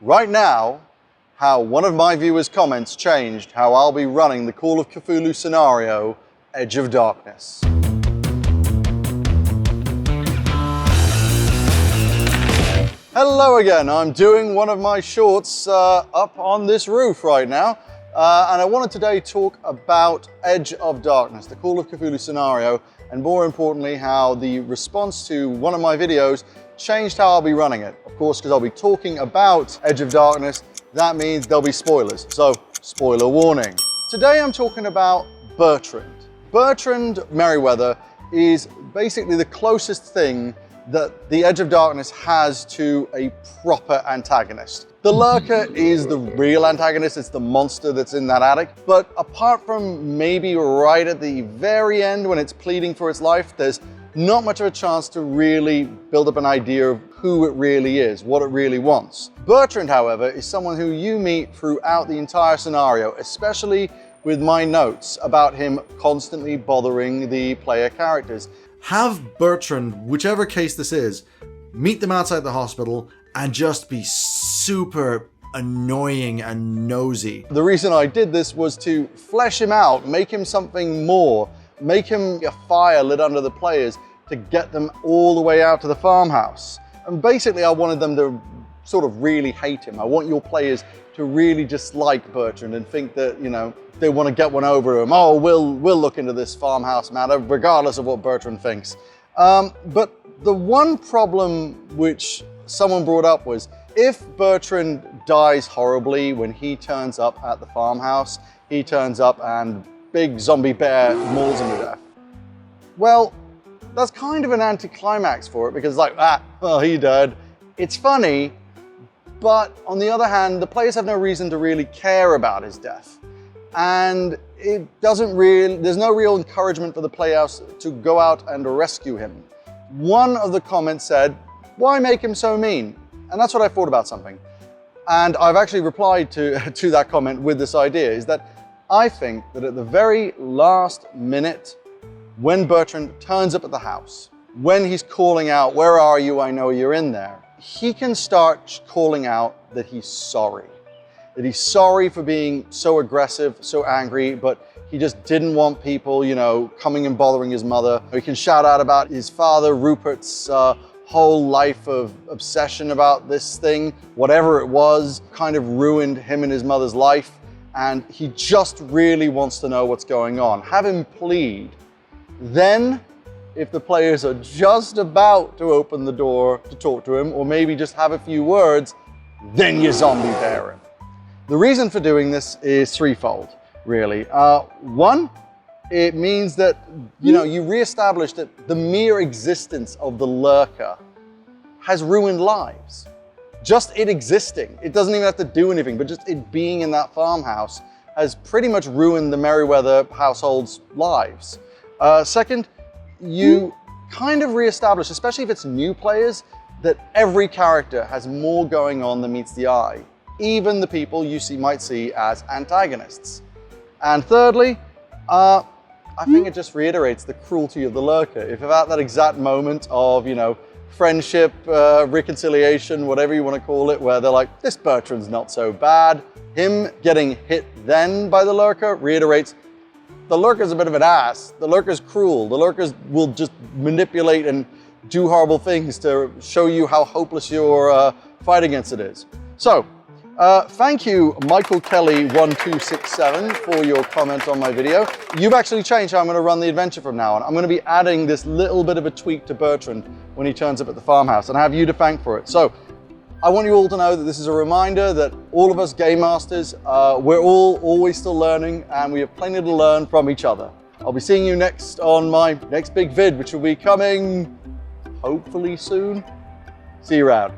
Right now, how one of my viewers' comments changed how I'll be running the Call of Cthulhu scenario, Edge of Darkness. Hello again, I'm doing one of my shorts up on this roof right now. And I wanted today to talk about Edge of Darkness, the Call of Cthulhu scenario, and more importantly, how the response to one of my videos changed how I'll be running it. Of course, because I'll be talking about Edge of Darkness, that means there'll be spoilers. So, spoiler warning. Today I'm talking about Bertrand. Bertrand Merriweather is basically the closest thing that the Edge of Darkness has to a proper antagonist. The Lurker is the real antagonist, it's the monster that's in that attic, but apart from maybe right at the very end when it's pleading for its life, there's not much of a chance to really build up an idea of who it really is, what it really wants. Bertrand, however, is someone who you meet throughout the entire scenario, especially with my notes about him constantly bothering the player characters. Have Bertrand, whichever case this is, meet them outside the hospital and just be super annoying and nosy. The reason I did this was to flesh him out, make him something more, make him a fire lit under the players to get them all the way out to the farmhouse. And basically I wanted them to sort of really hate him. I want your players to really dislike Bertrand and think that, you know, they want to get one over him. Oh, we'll look into this farmhouse matter, regardless of what Bertrand thinks. But the one problem which someone brought up was, if Bertrand dies horribly when he turns up at the farmhouse, he turns up and big zombie bear mauls him to death. Well, that's kind of an anticlimax for it, because like, well, he died. It's funny, but on the other hand, the players have no reason to really care about his death. And there's no real encouragement for the players to go out and rescue him. One of the comments said, why make him so mean? And that's what I thought about something. And I've actually replied to that comment with this idea, is that I think that at the very last minute, when Bertrand turns up at the house, when he's calling out, where are you, I know you're in there, he can start calling out that he's sorry. That he's sorry for being so aggressive, so angry, but he just didn't want people, you know, coming and bothering his mother. He can shout out about his father, Rupert's whole life of obsession about this thing, whatever it was, kind of ruined him and his mother's life, and he just really wants to know what's going on. Have him plead. Then, if the players are just about to open the door to talk to him, or maybe just have a few words, then you zombie bear him. The reason for doing this is threefold, really. One, it means that, you know, you reestablish that the mere existence of the Lurker has ruined lives. Just it existing. It doesn't even have to do anything, but just it being in that farmhouse has pretty much ruined the Merriweather household's lives. Second, you kind of reestablish, especially if it's new players, that every character has more going on than meets the eye. Even the people you might see as antagonists. And thirdly, I think it just reiterates the cruelty of the Lurker. If at that exact moment of, you know, friendship, reconciliation, whatever you want to call it, where they're like, this Bertrand's not so bad, him getting hit then by the Lurker reiterates, the Lurker's a bit of an ass, the Lurker's cruel, the Lurkers will just manipulate and do horrible things to show you how hopeless your fight against it is. So, thank you, Michael Kelly 1267, for your comment on my video. You've actually changed how I'm going to run the adventure from now on. I'm going to be adding this little bit of a tweak to Bertrand when he turns up at the farmhouse, and I have you to thank for it. So, I want you all to know that this is a reminder that all of us game masters, we're all always still learning, and we have plenty to learn from each other. I'll be seeing you next on my next big vid, which will be coming hopefully soon. See you around.